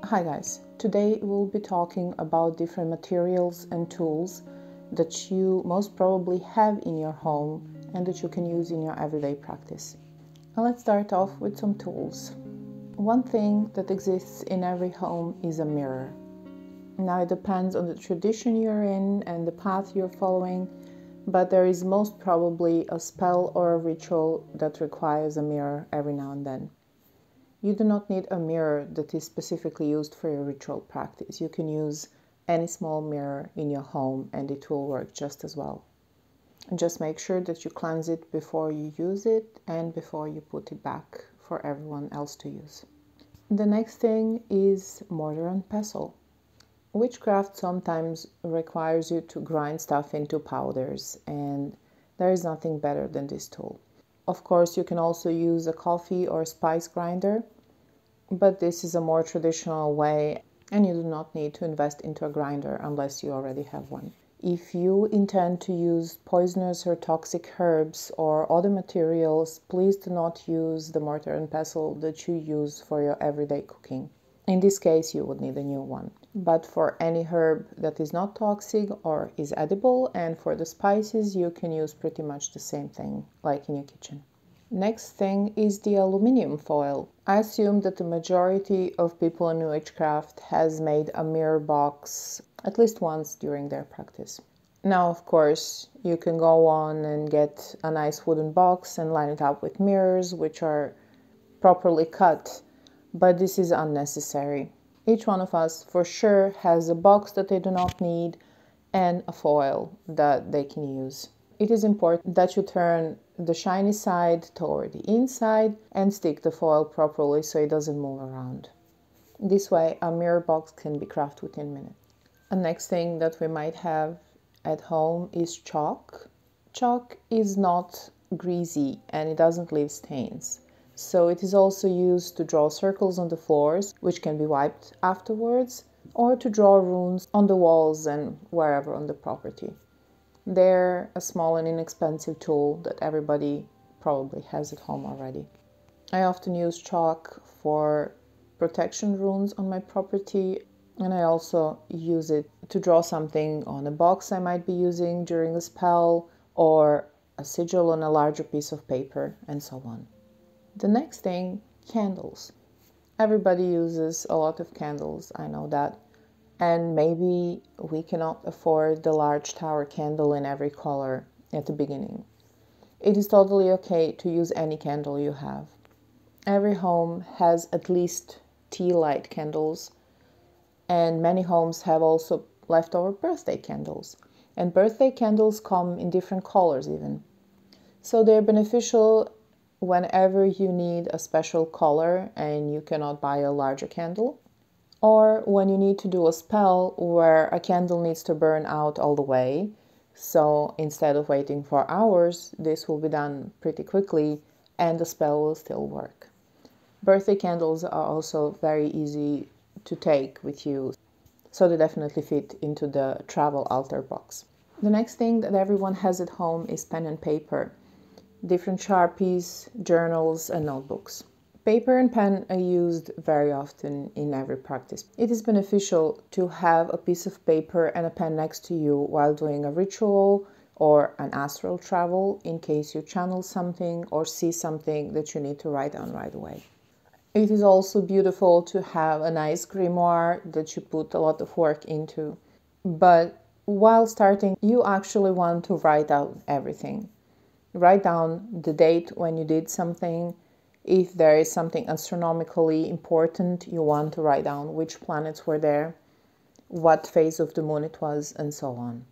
Hi guys, today we'll be talking about different materials and tools that you most probably have in your home and that you can use in your everyday practice. Now let's start off with some tools. One thing that exists in every home is a mirror. Now it depends on the tradition you're in and the path you're following, but there is most probably a spell or a ritual that requires a mirror every now and then. You do not need a mirror that is specifically used for your ritual practice. You can use any small mirror in your home and it will work just as well. And just make sure that you cleanse it before you use it and before you put it back for everyone else to use. The next thing is mortar and pestle. Witchcraft sometimes requires you to grind stuff into powders, and there is nothing better than this tool. Of course, you can also use a coffee or spice grinder, but this is a more traditional way and you do not need to invest into a grinder unless you already have one. If you intend to use poisonous or toxic herbs or other materials, please do not use the mortar and pestle that you use for your everyday cooking. In this case, you would need a new one. But for any herb that is not toxic or is edible, and for the spices, you can use pretty much the same thing like in your kitchen. Next thing is the aluminium foil. I assume that the majority of people in witchcraft has made a mirror box at least once during their practice. Now, of course, you can go on and get a nice wooden box and line it up with mirrors which are properly cut, but this is unnecessary. Each one of us for sure has a box that they do not need and a foil that they can use. It is important that you turn the shiny side toward the inside and stick the foil properly so it doesn't move around. This way a mirror box can be crafted within minutes. The next thing that we might have at home is chalk. Chalk is not greasy and it doesn't leave stains. So it is also used to draw circles on the floors, which can be wiped afterwards, or to draw runes on the walls and wherever on the property. They're a small and inexpensive tool that everybody probably has at home already. I often use chalk for protection runes on my property, and I also use it to draw something on a box I might be using during a spell, or a sigil on a larger piece of paper, and so on. The next thing, candles. Everybody uses a lot of candles, I know that. And maybe we cannot afford the large tower candle in every color at the beginning. It is totally okay to use any candle you have. Every home has at least tea light candles, and many homes have also leftover birthday candles. And birthday candles come in different colors even. So they're beneficial whenever you need a special color and you cannot buy a larger candle, or when you need to do a spell where a candle needs to burn out all the way. So instead of waiting for hours, this will be done pretty quickly and the spell will still work. Birthday candles are also very easy to take with you, so they definitely fit into the travel altar box. The next thing that everyone has at home is pen and paper. Different Sharpies, journals, and notebooks. Paper and pen are used very often in every practice. It is beneficial to have a piece of paper and a pen next to you while doing a ritual or an astral travel in case you channel something or see something that you need to write down right away. It is also beautiful to have a nice grimoire that you put a lot of work into. But while starting, you actually want to write out everything. Write down the date when you did something. If there is something astronomically important, you want to write down which planets were there, what phase of the moon it was, and so on.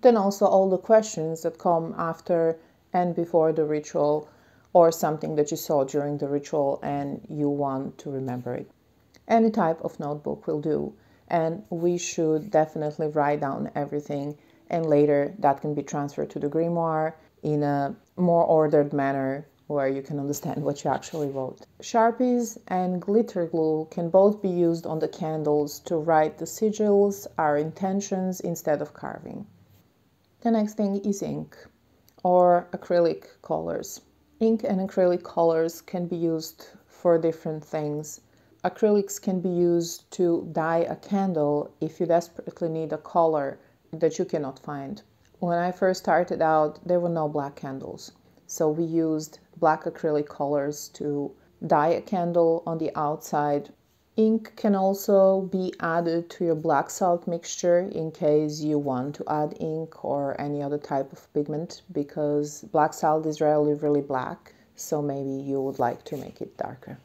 Then also all the questions that come after and before the ritual, or something that you saw during the ritual and you want to remember it. Any type of notebook will do, and we should definitely write down everything, and later that can be transferred to the grimoire in a more ordered manner where you can understand what you actually wrote. Sharpies and glitter glue can both be used on the candles to write the sigils, our intentions, instead of carving. The next thing is ink or acrylic colors. Ink and acrylic colors can be used for different things. Acrylics can be used to dye a candle if you desperately need a color that you cannot find. When I first started out, there were no black candles, so we used black acrylic colors to dye a candle on the outside. Ink can also be added to your black salt mixture in case you want to add ink or any other type of pigment, because black salt is rarely really black, so maybe you would like to make it darker.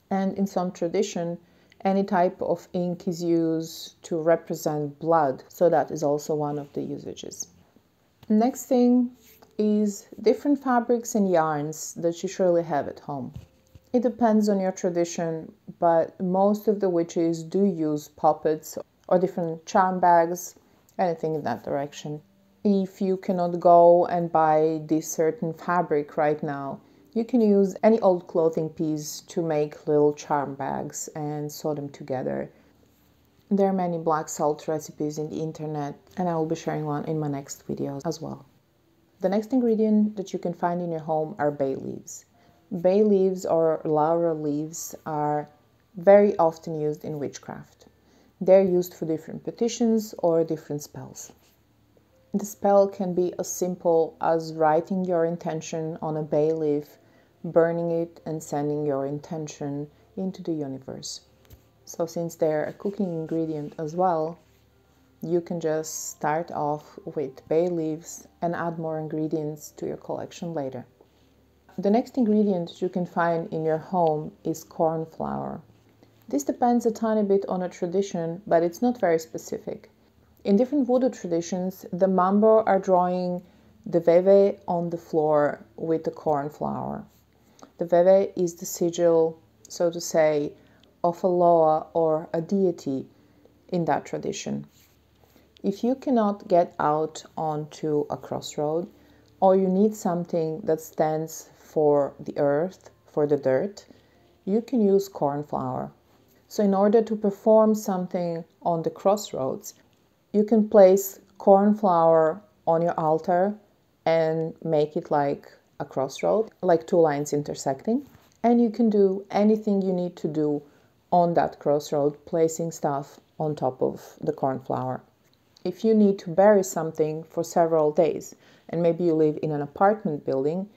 And in some tradition, any type of ink is used to represent blood, so that is also one of the usages. Next thing is different fabrics and yarns that you surely have at home. It depends on your tradition, but most of the witches do use poppets or different charm bags, anything in that direction. If you cannot go and buy this certain fabric right now, you can use any old clothing piece to make little charm bags and sew them together. There are many black salt recipes in the internet, and I will be sharing one in my next video as well. The next ingredient that you can find in your home are bay leaves. Bay leaves or laurel leaves are very often used in witchcraft. They're used for different petitions or different spells. The spell can be as simple as writing your intention on a bay leaf, burning it, and sending your intention into the universe. So since they're a cooking ingredient as well, you can just start off with bay leaves and add more ingredients to your collection later. The next ingredient you can find in your home is corn flour. This depends a tiny bit on a tradition, but it's not very specific. In different voodoo traditions, the mambo are drawing the veve on the floor with the corn flour. The veve is the sigil, so to say, of a loa or a deity in that tradition. If you cannot get out onto a crossroad, or you need something that stands for the earth, for the dirt, you can use corn flour. So in order to perform something on the crossroads, you can place corn flour on your altar and make it like a crossroad, like two lines intersecting. And you can do anything you need to do on that crossroad, placing stuff on top of the corn flour. If you need to bury something for several days, and maybe you live in an apartment building,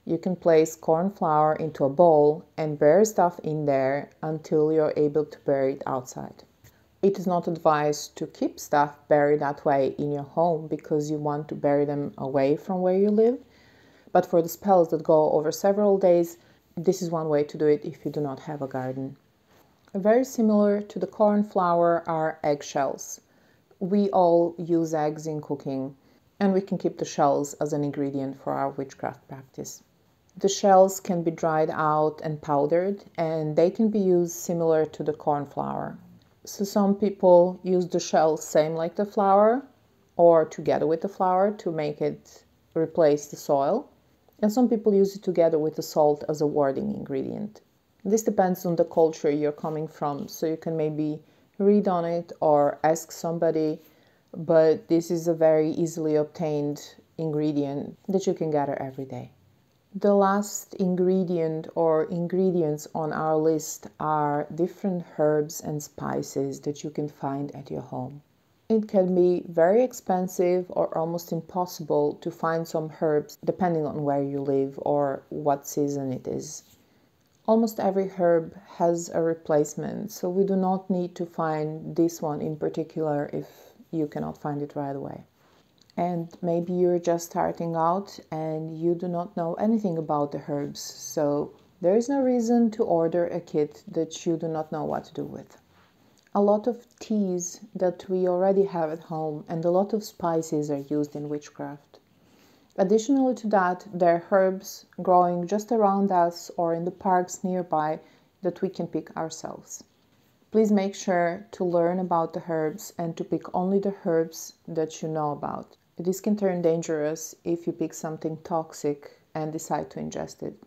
you can place corn flour into a bowl and bury stuff in there until you're able to bury it outside. It is not advised to keep stuff buried that way in your home because you want to bury them away from where you live. But for the spells that go over several days, this is one way to do it if you do not have a garden. Very similar to the corn flour are eggshells. We all use eggs in cooking, and we can keep the shells as an ingredient for our witchcraft practice. The shells can be dried out and powdered, and they can be used similar to the corn flour. So some people use the shells same like the flour, or together with the flour to make it replace the soil. And some people use it together with the salt as a warding ingredient. This depends on the culture you're coming from, so you can maybe read on it or ask somebody, but this is a very easily obtained ingredient that you can gather every day. The last ingredient or ingredients on our list are different herbs and spices that you can find at your home. It can be very expensive or almost impossible to find some herbs depending on where you live or what season it is. Almost every herb has a replacement, so we do not need to find this one in particular if you cannot find it right away. And maybe you're just starting out and you do not know anything about the herbs, so there is no reason to order a kit that you do not know what to do with. A lot of teas that we already have at home and a lot of spices are used in witchcraft. Additionally to that, there are herbs growing just around us or in the parks nearby that we can pick ourselves. Please make sure to learn about the herbs and to pick only the herbs that you know about. This can turn dangerous if you pick something toxic and decide to ingest it.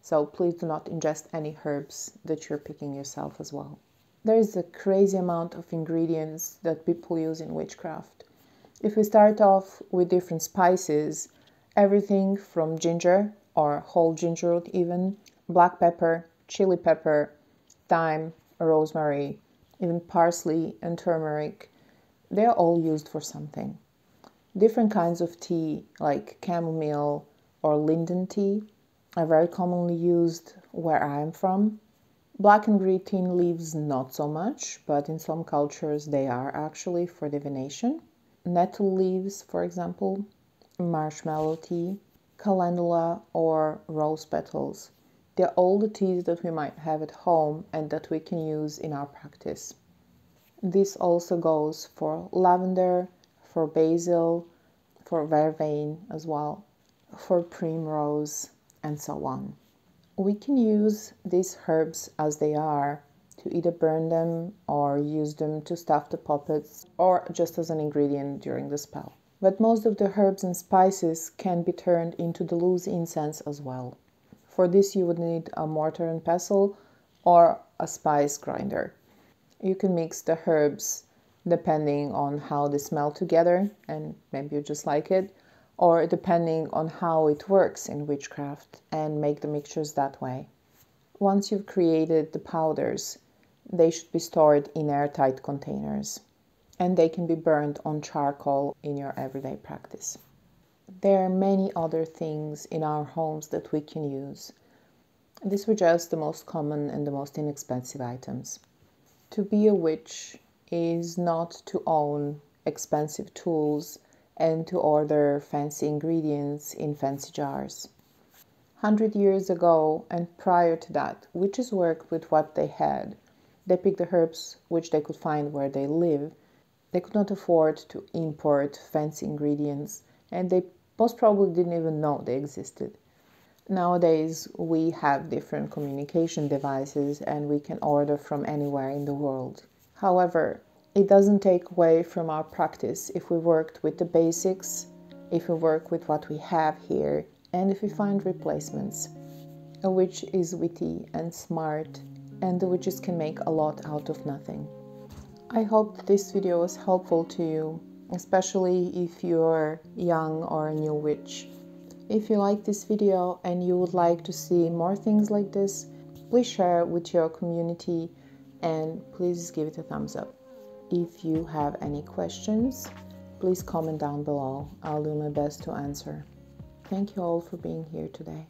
So please do not ingest any herbs that you're picking yourself as well. There is a crazy amount of ingredients that people use in witchcraft. If we start off with different spices, everything from ginger or whole ginger root even, black pepper, chili pepper, thyme, rosemary, even parsley and turmeric. They're all used for something. Different kinds of tea, like chamomile or linden tea, are very commonly used where I am from. Black and green tea leaves not so much, but in some cultures they are actually for divination. Nettle leaves, for example, marshmallow tea, calendula, or rose petals. They're all the teas that we might have at home and that we can use in our practice. This also goes for lavender, for basil, for vervain as well, for primrose, and so on. We can use these herbs as they are to either burn them or use them to stuff the puppets or just as an ingredient during the spell. But most of the herbs and spices can be turned into the loose incense as well. For this you would need a mortar and pestle or a spice grinder. You can mix the herbs depending on how they smell together, and maybe you just like it, or depending on how it works in witchcraft, and make the mixtures that way. Once you've created the powders, they should be stored in airtight containers, and they can be burned on charcoal in your everyday practice. There are many other things in our homes that we can use. These were just the most common and the most inexpensive items. To be a witch is not to own expensive tools and to order fancy ingredients in fancy jars. 100 years ago and prior to that, witches worked with what they had. They picked the herbs which they could find where they live. They could not afford to import fancy ingredients, and they most probably didn't even know they existed. Nowadays, we have different communication devices and we can order from anywhere in the world. However, it doesn't take away from our practice if we worked with the basics, if we work with what we have here, and if we find replacements. A witch is witty and smart, and the witches can make a lot out of nothing. I hope this video was helpful to you, especially if you're young or a new witch. If you like this video and you would like to see more things like this, please share it with your community and please give it a thumbs up. If you have any questions, please comment down below. I'll do my best to answer. Thank you all for being here today.